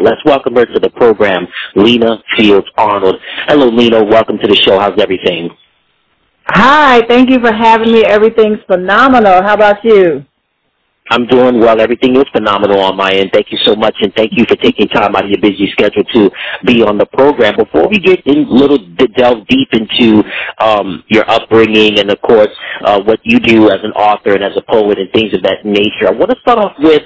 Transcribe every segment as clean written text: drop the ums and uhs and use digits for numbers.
Let's welcome her to the program, Lena Fields Arnold. Hello, Lena. Welcome to the show. How's everything? Hi. Thank you for having me. Everything's phenomenal. How about you? I'm doing well. Everything is phenomenal on my end. Thank you so much, and thank you for taking time out of your busy schedule to be on the program. Before we get in delve deep into your upbringing and, of course, what you do as an author and as a poet and things of that nature, I want to start off with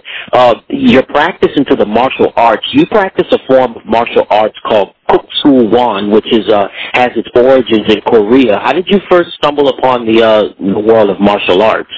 your practice into the martial arts. You practice a form of martial arts called Kuk Sool Won, which is has its origins in Korea. How did you first stumble upon the world of martial arts?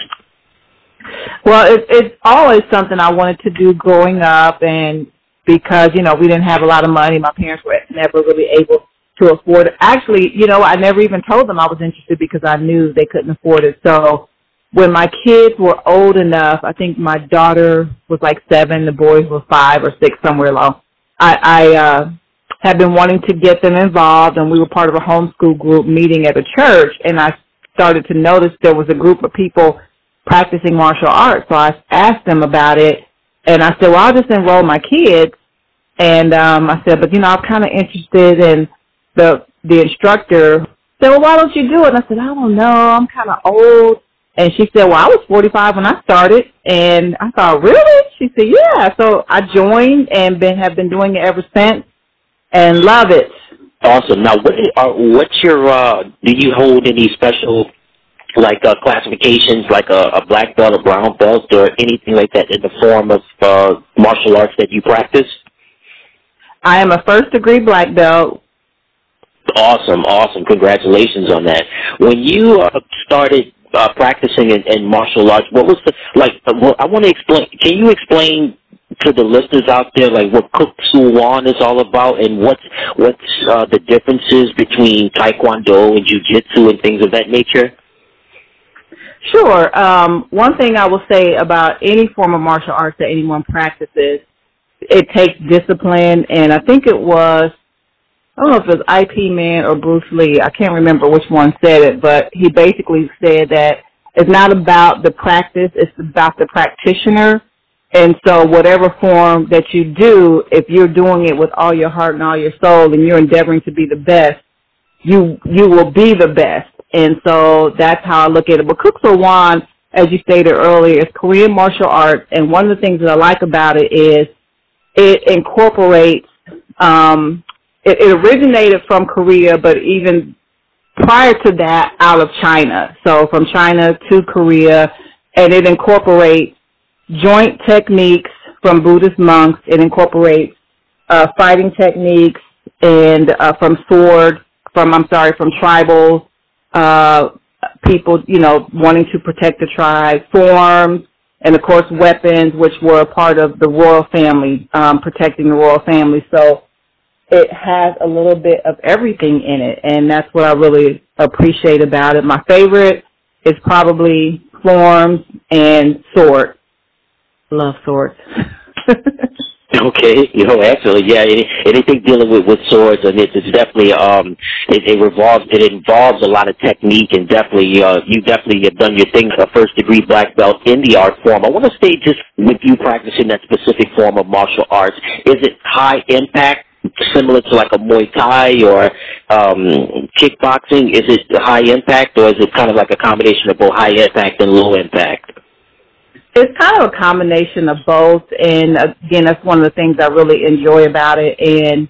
Well, it's always something I wanted to do growing up, and because, we didn't have a lot of money, my parents were never really able to afford it. Actually, I never even told them I was interested because I knew they couldn't afford it. So when my kids were old enough, I think my daughter was like 7, the boys were 5 or 6, somewhere along, I had been wanting to get them involved, and we were part of a homeschool group meeting at a church, and I started to notice there was a group of people practicing martial arts. So I asked them about it, and I said, well, I'll just enroll my kids. And I said, but, I'm kind of interested in the instructor. Said, well, why don't you do it? And I said, I don't know. I'm kind of old. And she said, well, I was 45 when I started. And I thought, really? She said, yeah. So I joined and have been doing it ever since and love it. Awesome. Now, what's your, do you hold any special classifications like a black belt or brown belt or anything like that in the form of martial arts that you practice? I am a first-degree black belt. Awesome. Congratulations on that. When you started practicing in martial arts, what was I want to explain, can you explain to the listeners out there what Kuk Sool Won is all about and what's the differences between Taekwondo and Jiu-Jitsu and things of that nature? Sure. One thing I will say about any form of martial arts that anyone practices, it takes discipline, and I think it was, I don't know if it was IP Man or Bruce Lee, I can't remember which one said it, but he basically said that it's not about the practice, it's about the practitioner. And so whatever form that you do, if you're doing it with all your heart and all your soul and you're endeavoring to be the best, you will be the best. And so that's how I look at it. But Kuk Sool Won, as you stated earlier, is Korean martial arts, and one of the things that I like about it is it incorporates, it originated from Korea, but even prior to that, out of China. So from China to Korea, and it incorporates joint techniques from Buddhist monks. It incorporates fighting techniques and from tribal people, wanting to protect the tribe, forms, and, of course, weapons, which were a part of the royal family, protecting the royal family. So it has a little bit of everything in it, and that's what I really appreciate about it. My favorite is probably forms and swords. Love swords. Okay, absolutely, yeah. Anything dealing with swords, and it's definitely it involves a lot of technique, and definitely you definitely have done your thing, a first-degree black belt in the art form. I want to stay just with you practicing that specific form of martial arts. Is it high impact, similar to like a Muay Thai or kickboxing? Is it high impact, or is it kind of like a combination of both high impact and low impact? It's kind of a combination of both, and again, that's one of the things I really enjoy about it. And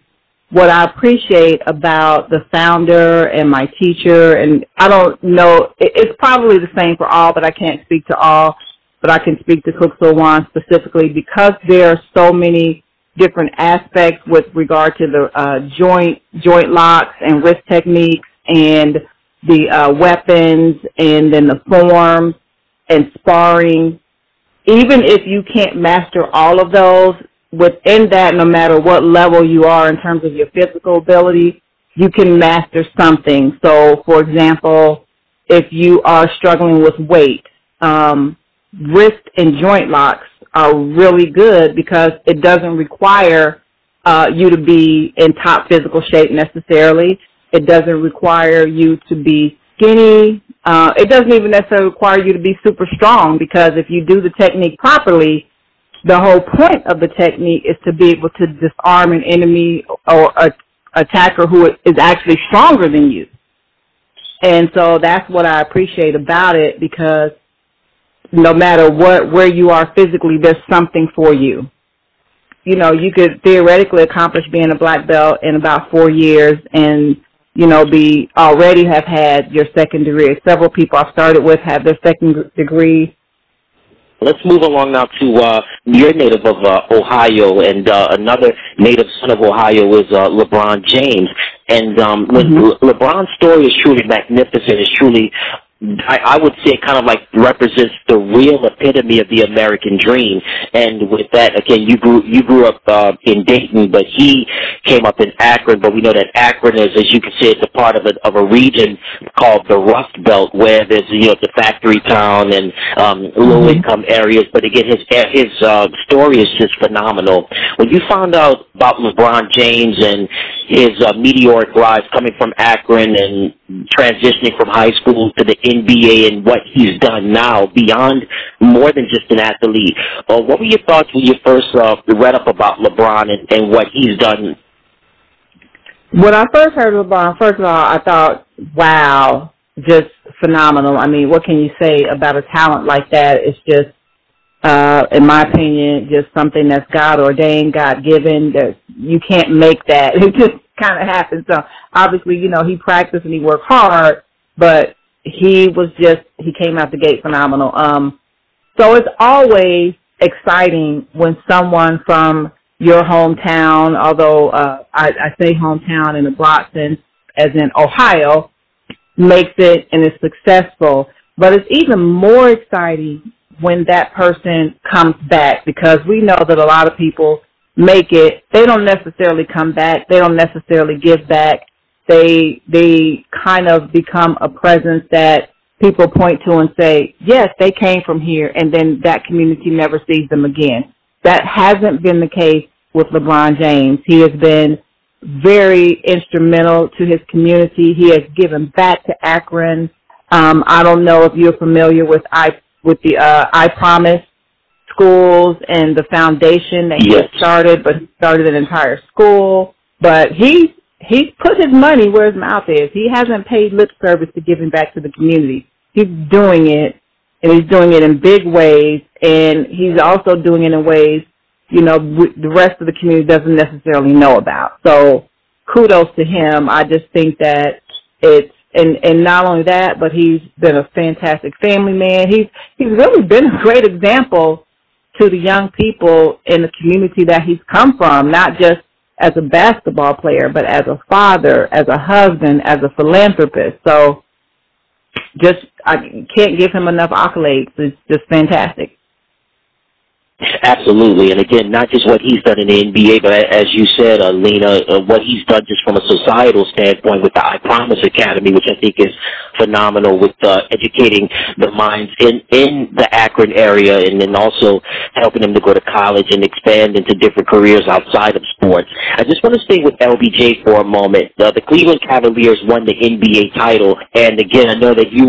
what I appreciate about the founder and my teacher, and I don't know, it's probably the same for all, but I can't speak to all, but I can speak to Kuk Sool Won specifically because there are so many different aspects with regard to the joint locks and wrist techniques and the weapons and then the forms and sparring. Even if you can't master all of those, within that, no matter what level you are in terms of your physical ability, you can master something. So, for example, if you are struggling with weight, wrist and joint locks are really good because it doesn't require you to be in top physical shape necessarily. It doesn't require you to be skinny. It doesn't even necessarily require you to be super strong because if you do the technique properly, the whole point of the technique is to be able to disarm an enemy or a attacker who is actually stronger than you. And so that's what I appreciate about it, because no matter where you are physically, there's something for you. You know, you could theoretically accomplish being a black belt in about 4 years and, you know, already have had your second degree. Several people I've started with have their second degree. Let's move along now to you're native of Ohio, and another native son of Ohio is LeBron James. And when LeBron's story is truly magnificent, it's truly, I would say, it kind of like represents the real epitome of the American dream. And with that, again, you grew up in Dayton, but he came up in Akron. But we know that Akron is, as you can say, it's a part of a region called the Rust Belt, where there's, you know, the factory town and low income areas. But again, his story is just phenomenal. When you found out about LeBron James and his meteoric rise coming from Akron and transitioning from high school to the NBA and what he's done now, beyond more than just an athlete, what were your thoughts when you first read up about LeBron and what he's done? When I first heard of LeBron, first of all, I thought, wow, just phenomenal. I mean, what can you say about a talent like that? It's just, in my opinion, just something that's God ordained, God given. You can't make that. It just kind of happens. So obviously, you know, he practiced and he worked hard, but he came out the gate phenomenal. So it's always exciting when someone from your hometown, although I say hometown in a broad sense, as in Ohio, makes it and is successful. But it's even more exciting when that person comes back, because we know that a lot of people make it. They don't necessarily come back. They don't necessarily give back. They kind of become a presence that people point to and say, yes, they came from here, and then that community never sees them again. That hasn't been the case with LeBron James. He has been very instrumental to his community. He has given back to Akron. I don't know if you're familiar with the I Promise schools and the foundation that he has started, but he started an entire school. But he's put his money where his mouth is. He hasn't paid lip service to giving back to the community. He's doing it, and he's doing it in big ways, and he's also doing it in ways, you know, the rest of the community doesn't necessarily know about. So kudos to him. I just think that it's, and not only that, but he's been a fantastic family man. He's really been a great example to the young people in the community that he's come from, not just as a basketball player, but as a father, as a husband, as a philanthropist. So I can't give him enough accolades. It's just fantastic. Absolutely. And again, not just what he's done in the NBA, but as you said, Lena, what he's done just from a societal standpoint with the I Promise Academy, which I think is phenomenal, with educating the minds in the Akron area, and then also helping them to go to college and expand into different careers outside of sports. I just want to stay with LBJ for a moment. The Cleveland Cavaliers won the NBA title, and again, I know that you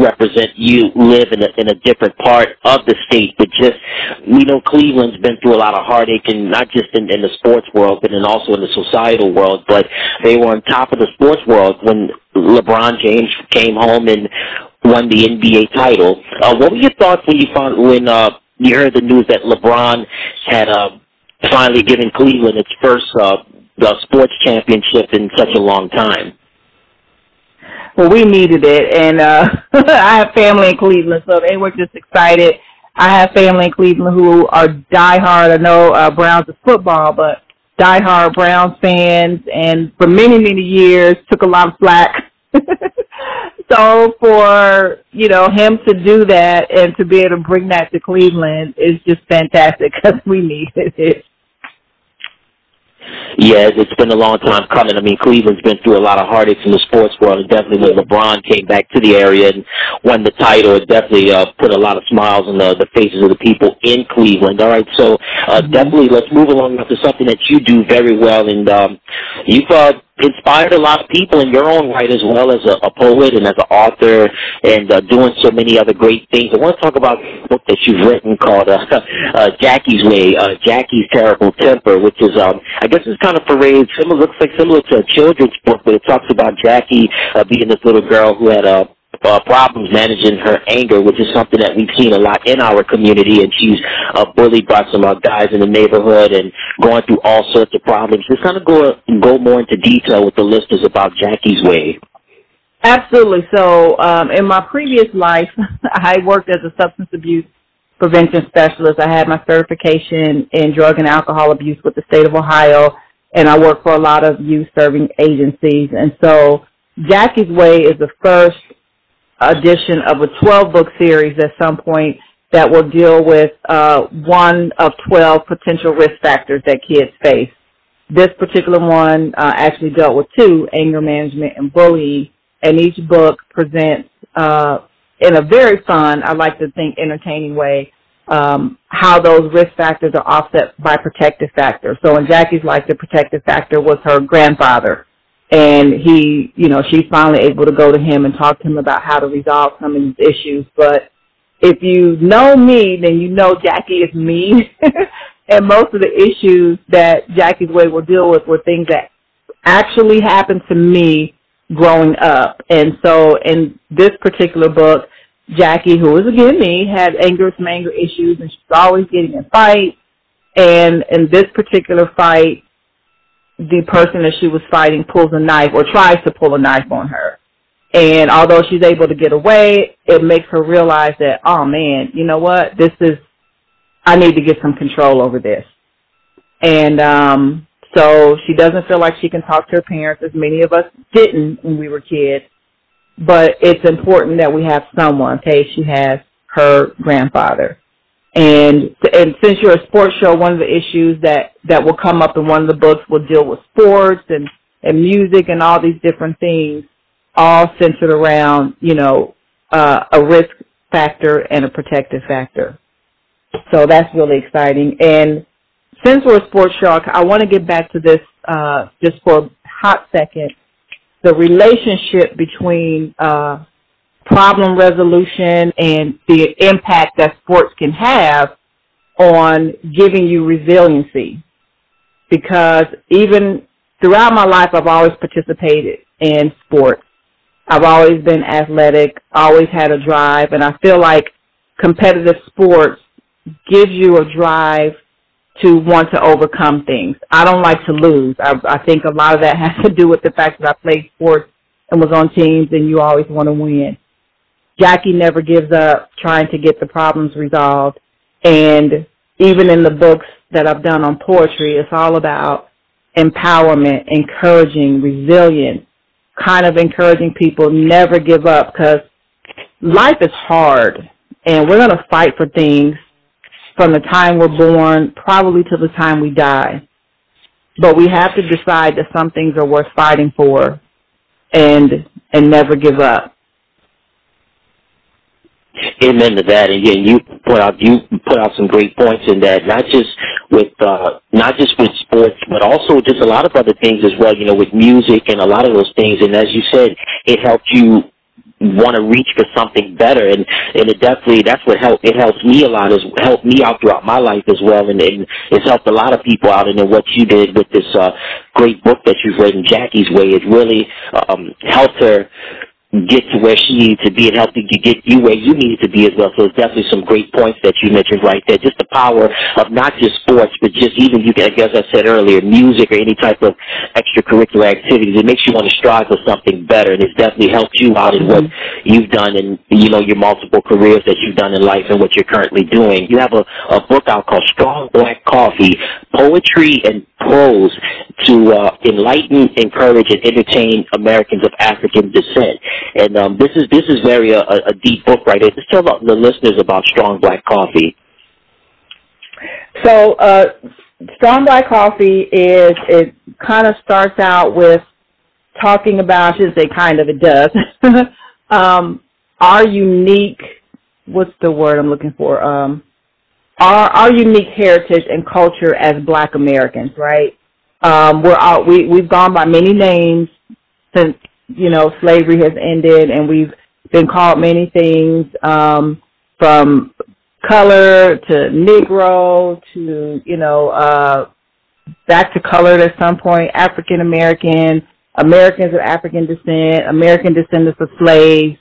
live in a different part of the state, but just, we know Cleveland's been through a lot of heartache, and not just in the sports world, but also in the societal world. But they were on top of the sports world when LeBron James came home and won the NBA title. What were your thoughts when you heard the news that LeBron had finally given Cleveland its first sports championship in such a long time? Well, we needed it, and I have family in Cleveland, so they were just excited. I have family in Cleveland who are diehard. I know Browns is football, but diehard Browns fans, and for many, many years took a lot of slack. So for, you know, him to do that and to be able to bring that to Cleveland is just fantastic, because we needed it. Yeah, it's been a long time coming. I mean, Cleveland's been through a lot of heartaches in the sports world, and definitely when LeBron came back to the area and won the title, it definitely put a lot of smiles on the faces of the people in Cleveland. All right, so definitely let's move along to something that you do very well, and you've inspired a lot of people in your own right as well as a poet and as an author and doing so many other great things. I want to talk about a book that you've written called Jackie's Way, Jackie's Terrible Temper, which is, I guess it's kind of looks like similar to a children's book, but it talks about Jackie being this little girl who had problems managing her anger, which is something that we've seen a lot in our community, and she's bullied by some guys in the neighborhood and going through all sorts of problems. Just kind of go more into detail with the listeners about Jackie's Way. Absolutely. So in my previous life, I worked as a substance abuse prevention specialist. I had my certification in drug and alcohol abuse with the state of Ohio, and I worked for a lot of youth-serving agencies. And so Jackie's Way is the first edition of a 12-book series at some point that will deal with one of 12 potential risk factors that kids face. This particular one actually dealt with 2, anger management and bullying, and each book presents in a very fun, I like to think entertaining way, how those risk factors are offset by protective factors. So in Jackie's life, the protective factor was her grandfather. And she's finally able to go to him and talk to him about how to resolve some of these issues. But if you know me, then you know Jackie is me. And most of the issues that Jackie's Way will deal with were things that actually happened to me growing up. And so in this particular book, Jackie, who is again me, had some anger issues, and she's always getting in fights. And in this particular fight, the person that she was fighting pulls a knife or tries to pull a knife on her. And although she's able to get away, it makes her realize that, oh man, you know what, I need to get some control over this. And so she doesn't feel like she can talk to her parents, as many of us didn't when we were kids. But it's important that we have someone, okay? She has her grandfather. And since you're a sports show, one of the issues that will come up in one of the books will deal with sports and music and all these different things, all centered around, a risk factor and a protective factor. So that's really exciting. And since we're a sports show, I want to get back to this just for a hot second, the relationship between problem resolution and the impact that sports can have on giving you resiliency. Because even throughout my life, I've always participated in sports. I've always been athletic, always had a drive, and I feel like competitive sports gives you a drive to want to overcome things. I don't like to lose. I think a lot of that has to do with the fact that I played sports and was on teams, and you always want to win. Jackie never gives up trying to get the problems resolved. And even in the books that I've done on poetry, it's all about empowerment, encouraging, resilience, kind of encouraging people never give up, because life is hard, and we're going to fight for things from the time we're born probably to the time we die. But we have to decide that some things are worth fighting for and never give up. Amen to that. And again, you put out some great points in that, not just with sports, but also just a lot of other things as well, with music and a lot of those things. And as you said, it helped you want to reach for something better, and it definitely, that's what helped me a lot, is helped me out throughout my life as well, and it's helped a lot of people out. And then what you did with this great book that you've written, Jackie's Way, it really helped her get to where she needed to be and help you get you where you needed to be as well. So it's definitely some great points that you mentioned right there. Just the power of not just sports, but just even, as I said earlier, music or any type of extracurricular activities. It makes you want to strive for something better, and it's definitely helped you out in what you've done and, your multiple careers that you've done in life and what you're currently doing. You have a book out called Strong Black Coffee, Poetry and Prose to enlighten, encourage, and entertain Americans of African descent. And this is very a deep book right here. Just tell the listeners about Strong Black Coffee. So Strong Black Coffee it kind of starts out with talking about, I should say kind of, it does, our unique, what's the word I'm looking for, our unique heritage and culture as Black Americans, right? We've gone by many names since, slavery has ended, and we've been called many things, from color to Negro to, back to colored at some point, African American, Americans of African descent, American descendants of slaves,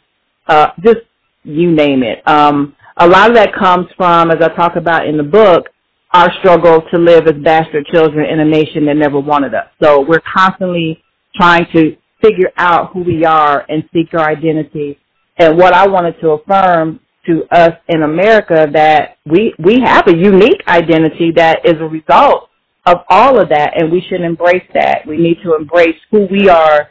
just you name it. A lot of that comes from, as I talk about in the book, our struggle to live as bastard children in a nation that never wanted us. So we're constantly trying to figure out who we are and seek our identity. And what I wanted to affirm to us in America, that we have a unique identity that is a result of all of that, and we should embrace that. We need to embrace who we are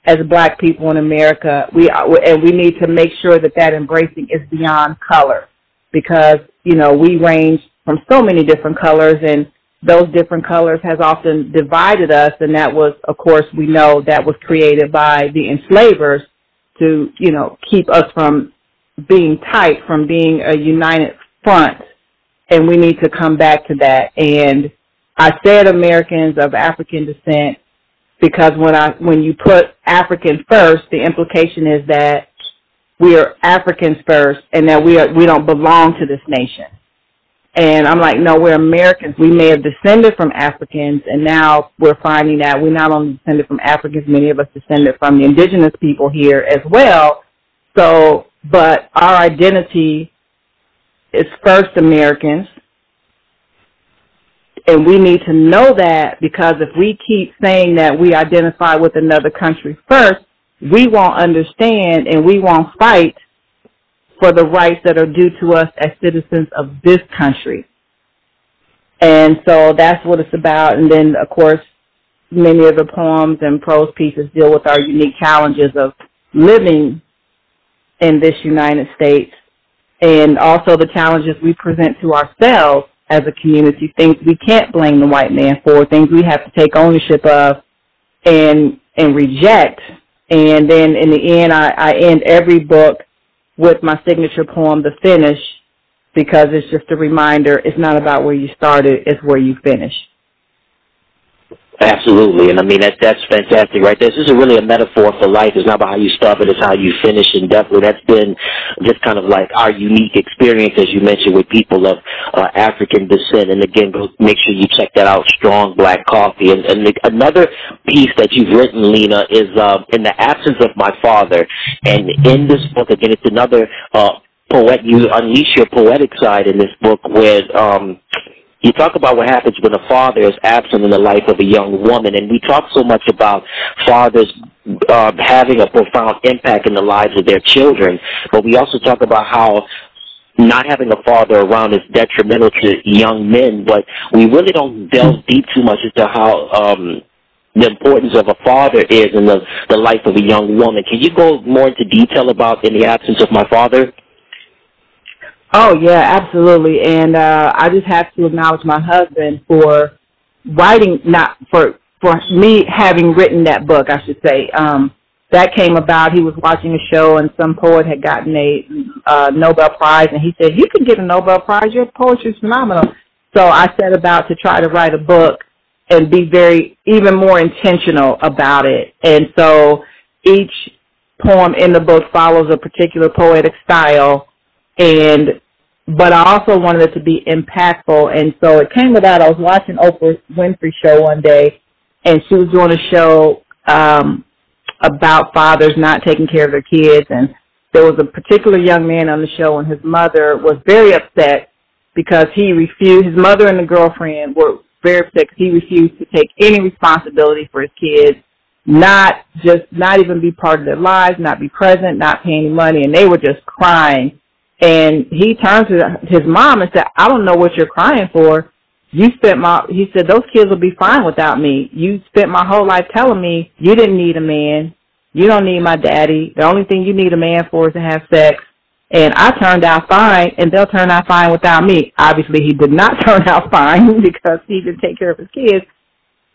as Black people in America. And we need to make sure that embracing is beyond color, because, we range from so many different colors, and those different colors has often divided us, and that was, of course, we know that was created by the enslavers to, keep us from being tight, from being a united front, and we need to come back to that. And I said Americans of African descent because when you put African first, the implication is that we are Africans first and that we don't belong to this nation. And I'm like, no, we're Americans. We may have descended from Africans, and now we're finding that we not only descended from Africans, many of us descended from the indigenous people here as well. So, but our identity is first Americans, and we need to know that, because if we keep saying that we identify with another country first, we won't understand and we won't fight for the rights that are due to us as citizens of this country. And so that's what it's about. And then, of course, many of the poems and prose pieces deal with our unique challenges of living in this United States, and also the challenges we present to ourselves as a community, things we can't blame the white man for, things we have to take ownership of and reject. And then in the end, I end every book with my signature poem, The Finish, because it's just a reminder, it's not about where you started, it's where you finish. Absolutely, and I mean, that's fantastic right there. This is really a metaphor for life. It's not about how you start, but it's how you finish, and definitely that's been just kind of like our unique experience, as you mentioned, with people of African descent. And again, go make sure you check that out, Strong Black Coffee. And another piece that you've written, Lena, is In the Absence of My Father. And in this book, again, it's another poet. You unleash your poetic side in this book where you talk about what happens when a father is absent in the life of a young woman, and we talk so much about fathers having a profound impact in the lives of their children, but we also talk about how not having a father around is detrimental to young men, but we really don't delve deep too much into how the importance of a father is in the life of a young woman. Can you go more into detail about In the Absence of My Father? Oh, yeah, absolutely. And I just have to acknowledge my husband for writing, not for me having written that book, I should say. That came about, he was watching a show and some poet had gotten a Nobel Prize, and he said, you can get a Nobel Prize, your poetry is phenomenal. So I set about to try to write a book and be even more intentional about it. And so each poem in the book follows a particular poetic style, but I also wanted it to be impactful, and so it came about. I was watching Oprah Winfrey show one day, and she was doing a show about fathers not taking care of their kids, and there was a particular young man on the show, and his mother was very upset because his mother and the girlfriend were very upset because he refused to take any responsibility for his kids, not even be part of their lives, not be present, not pay any money, and they were just crying. And he turned to his mom and said, I don't know what you're crying for. He said, those kids will be fine without me. You spent my whole life telling me you didn't need a man. You don't need my daddy. The only thing you need a man for is to have sex. And I turned out fine, and they'll turn out fine without me. Obviously, he did not turn out fine because he didn't take care of his kids.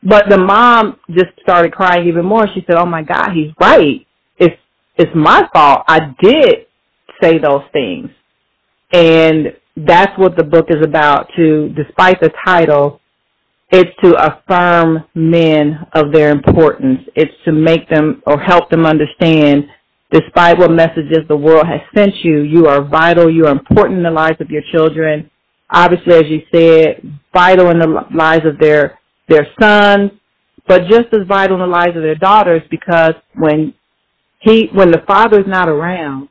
But the mom just started crying even more. She said, oh, my God, he's right. It's my fault. I did say those things. And that's what the book is about, too. Despite the title, It's to affirm men of their importance. It's to make them or help them understand, despite what messages the world has sent you, you are vital, you are important in the lives of your children. Obviously, as you said, vital in the lives of their sons, but just as vital in the lives of their daughters, because when the father is not around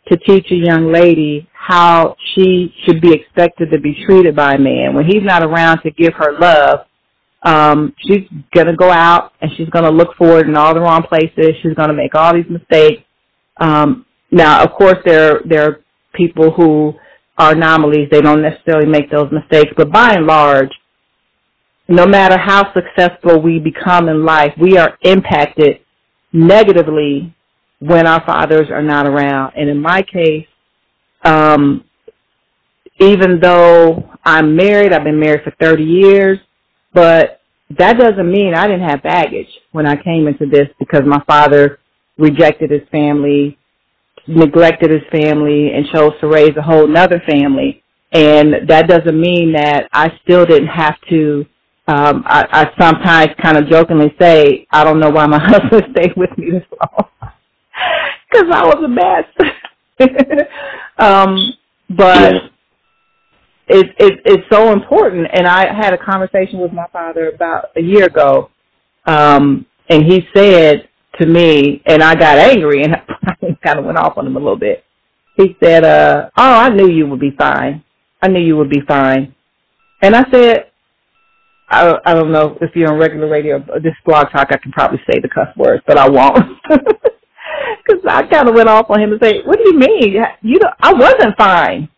to teach a young lady how she should be expected to be treated by a man, when he's not around to give her love, she's going to go out and she's going to look for it in all the wrong places. She's going to make all these mistakes. Now, of course, there are people who are anomalies. They don't necessarily make those mistakes. But by and large, no matter how successful we become in life, we are impacted negatively when our fathers are not around. And in my case, even though I'm married, I've been married for 30 years, but that doesn't mean I didn't have baggage when I came into this, because my father rejected his family, neglected his family, and chose to raise a whole nother family. And that doesn't mean that I still didn't have to, I sometimes kind of jokingly say, I don't know why my husband stayed with me this long, because I was a mess. But it's so important. And I had a conversation with my father about a year ago, and he said to me, and I got angry, and I kind of went off on him a little bit. He said, oh, I knew you would be fine. I knew you would be fine. And I said, I don't know if you're on regular radio or this blog talk, I can probably say the cuss words, but I won't. Because I kind of went off on him and say, what do you mean? I wasn't fine.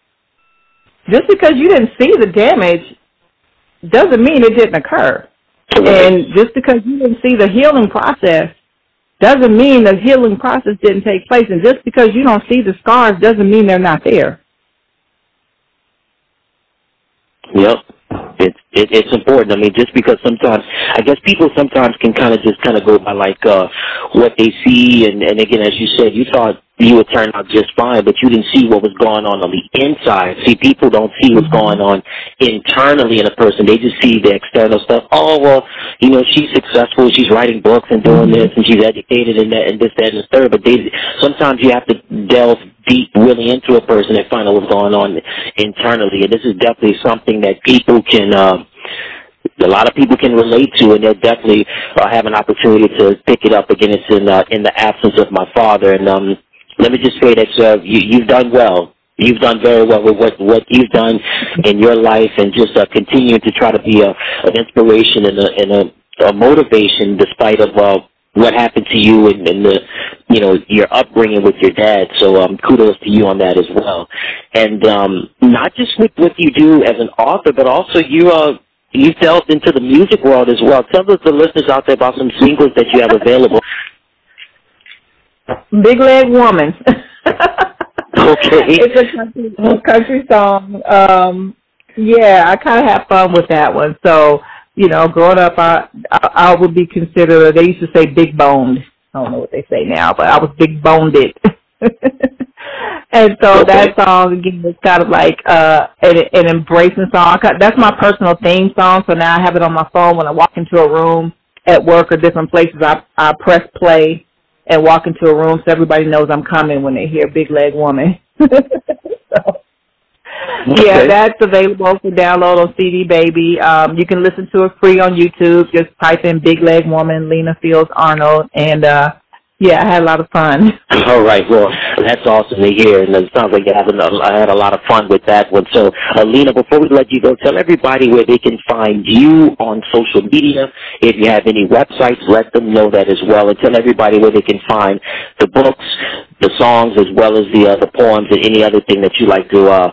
Just because you didn't see the damage doesn't mean it didn't occur. And just because you didn't see the healing process doesn't mean the healing process didn't take place. And just because you don't see the scars doesn't mean they're not there. Yep. It's important. I mean, just because sometimes, I guess people sometimes can kind of go by like what they see, and again, as you said, you thought you would turn out just fine, but you didn't see what was going on the inside. See, people don't see what's going on internally in a person. They just see the external stuff. Oh, well, she's successful, she's writing books and doing this, and she's educated and that, and this, that, and the third. But sometimes you have to delve deep really into a person and find out what's going on internally. And this is definitely something that people can, a lot of people can relate to, and they'll definitely have an opportunity to pick it up. Again, it's in the absence of my father. And let me just say that you've done well. You've done very well with what you've done in your life, and just continue to try to be an inspiration and a motivation despite of what happened to you and the your upbringing with your dad. So kudos to you on that as well. And not just with what you do as an author, but also you've delved into the music world as well. Tell the listeners out there about some singles that you have available. Big Leg Woman. Okay. It's a country song. Yeah, I kind of have fun with that one. So, growing up, I would be considered, they used to say big boned. I don't know what they say now, but I was big boned it. And so that song, again, is kind of like an embracing song. That's my personal theme song, so now I have it on my phone when I walk into a room at work or different places. I press play and walk into a room so everybody knows I'm coming when they hear Big Leg Woman. Yeah, that's available for download on CD Baby. You can listen to it free on YouTube. Just type in Big Leg Woman, Lena Fields Arnold, and yeah, I had a lot of fun. All right, well, that's awesome to hear, and it sounds like I had a lot of fun with that one. So, Lena, before we let you go, tell everybody where they can find you on social media. If you have any websites, let them know that as well, and tell everybody where they can find the books, the songs, as well as the poems and any other thing that you like to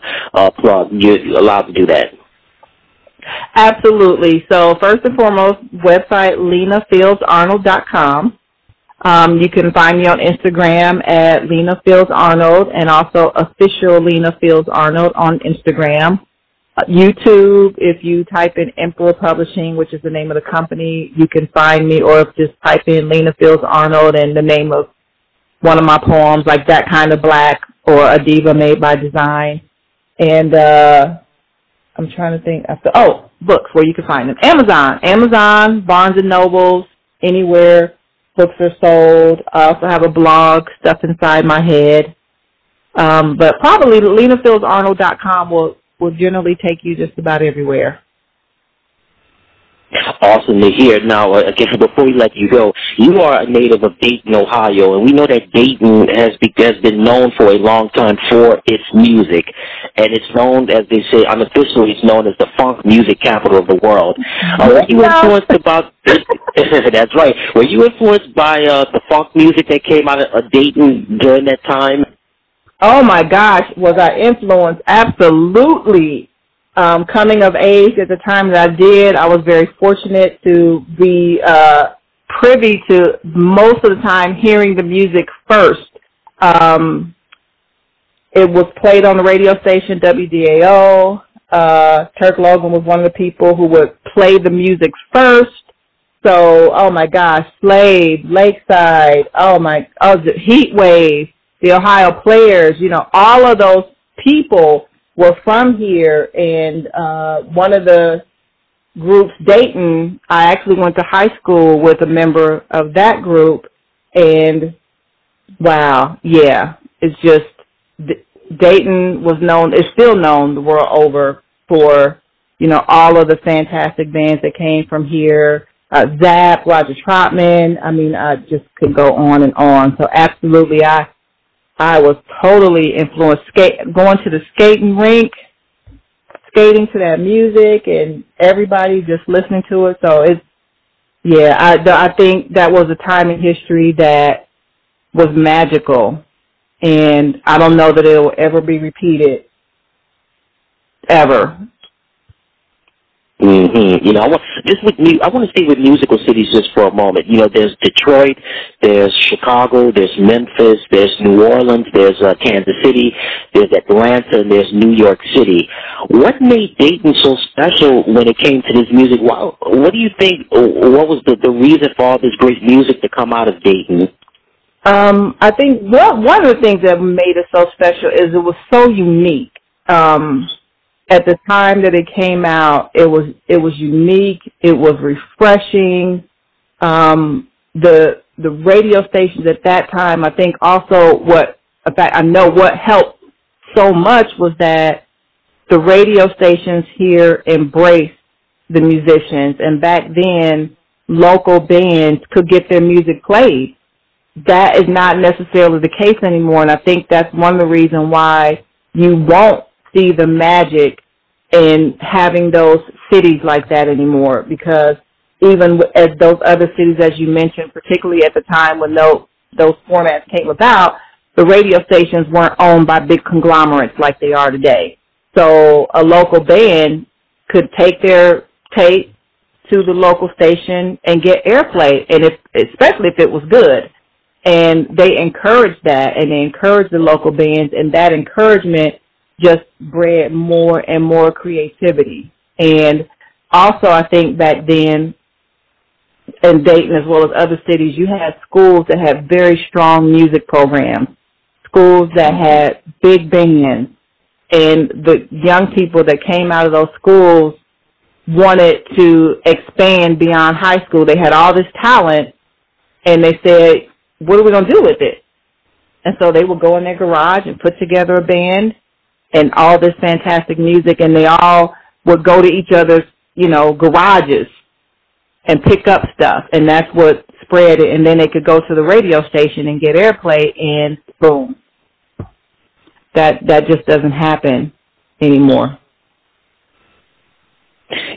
plug. You're allowed to do that. Absolutely. So, first and foremost, website LenaFieldsArnold.com. You can find me on Instagram at Lena Fields Arnold, and also official Lena Fields Arnold on Instagram. YouTube, if you type in Emperor Publishing, which is the name of the company, you can find me, or just type in Lena Fields Arnold and the name of one of my poems, like That Kind of Black or A Diva Made by Design. And I'm trying to think. Books, where you can find them. Amazon, Barnes & Nobles, anywhere books are sold. I also have a blog, Stuff Inside My Head. But probably LenaFieldsArnold.com will generally take you just about everywhere. Awesome to hear. Now, again, before we let you go, you are a native of Dayton, Ohio, and we know that Dayton has been known for a long time for its music, and it's known, as they say, unofficially, it's known as the funk music capital of the world. Were you influenced about? That's right. Were you influenced by the funk music that came out of Dayton during that time? Oh my gosh, was I influenced? Absolutely. Coming of age at the time that I did, I was very fortunate to be privy to most of the time hearing the music first. It was played on the radio station WDAO. Turk Logan was one of the people who would play the music first. So, oh my gosh, Slade, Lakeside, the Heat Wave, the Ohio Players, all of those people were from here, and one of the groups, Dayton, I actually went to high school with a member of that group, and wow, yeah, it's just, Dayton was known, is still known the world over for, all of the fantastic bands that came from here, Zapp, Roger Troutman, I just could go on and on, so absolutely, I was totally influenced, going to the skating rink, skating to that music, and everybody just listening to it. So I think that was a time in history that was magical, and I don't know that it will ever be repeated, ever. Mm-hmm. I want to stay with musical cities just for a moment. There's Detroit, there's Chicago, there's Memphis, there's New Orleans, there's Kansas City, there's Atlanta, and there's New York City. What made Dayton so special when it came to this music? What do you think? What was the reason for all this great music to come out of Dayton? I think one of the things that made it so special is it was so unique. At the time that it came out, it was unique. It was refreshing. The radio stations at that time, I think also I know what helped so much was that the radio stations here embraced the musicians, and back then, local bands could get their music played. That is not necessarily the case anymore, and I think that's one of the reasons why you won't see the magic in having those cities like that anymore, because even as those other cities, as you mentioned, particularly at the time when those formats came about, the radio stations weren't owned by big conglomerates like they are today. So a local band could take their tape to the local station and get airplay, and especially if it was good. And they encouraged that, and they encouraged the local bands, and that encouragement just bred more and more creativity. And also, I think back then, in Dayton as well as other cities, you had schools that had very strong music programs, schools that had big bands, and the young people that came out of those schools wanted to expand beyond high school. They had all this talent, and they said, what are we going to do with it? And so they would go in their garage and put together a band and all this fantastic music, and they all would go to each other's, garages and pick up stuff, and that's what spread it, and then they could go to the radio station and get airplay, and boom. That just doesn't happen anymore.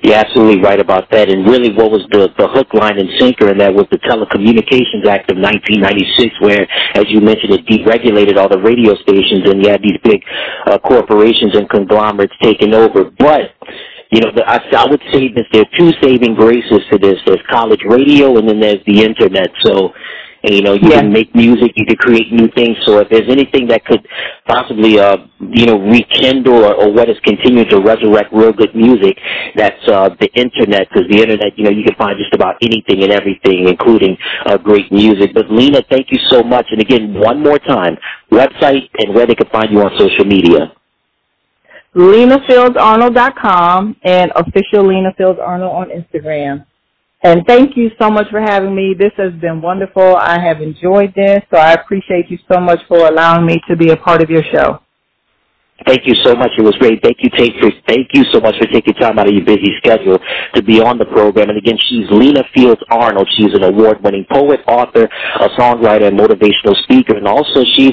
You're absolutely right about that. And really what was the hook, line, and sinker, and that was the Telecommunications Act of 1996, where, as you mentioned, it deregulated all the radio stations, and you had these big corporations and conglomerates taking over. But, I would say that there are two saving graces to this. There's college radio, and then there's the Internet. So, you can make music, you could create new things. So if there's anything that could possibly, rekindle or what has continued to resurrect real good music, that's the Internet, because the Internet, you can find just about anything and everything, including great music. But Lena, thank you so much. And again, one more time, website and where they can find you on social media. LenaFieldsArnold.com and official Lena Fields Arnold on Instagram. And thank you so much for having me. This has been wonderful. I have enjoyed this, so I appreciate you so much for allowing me to be a part of your show. Thank you so much. It was great. Thank you so much for taking time out of your busy schedule to be on the program. And again, she's Lena Fields Arnold. She's an award-winning poet, author, a songwriter, and motivational speaker. And also, she's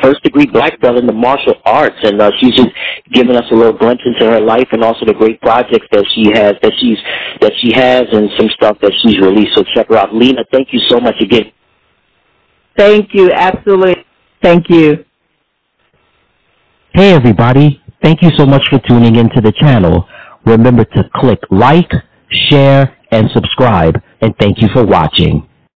first-degree black belt in the martial arts. And she's just giving us a little glimpse into her life and also the great projects that she has, and some stuff that she's released. So check her out. Lena, thank you so much again. Thank you. Absolutely. Thank you. Hey everybody, thank you so much for tuning into the channel. Remember to click like, share, and subscribe, and thank you for watching.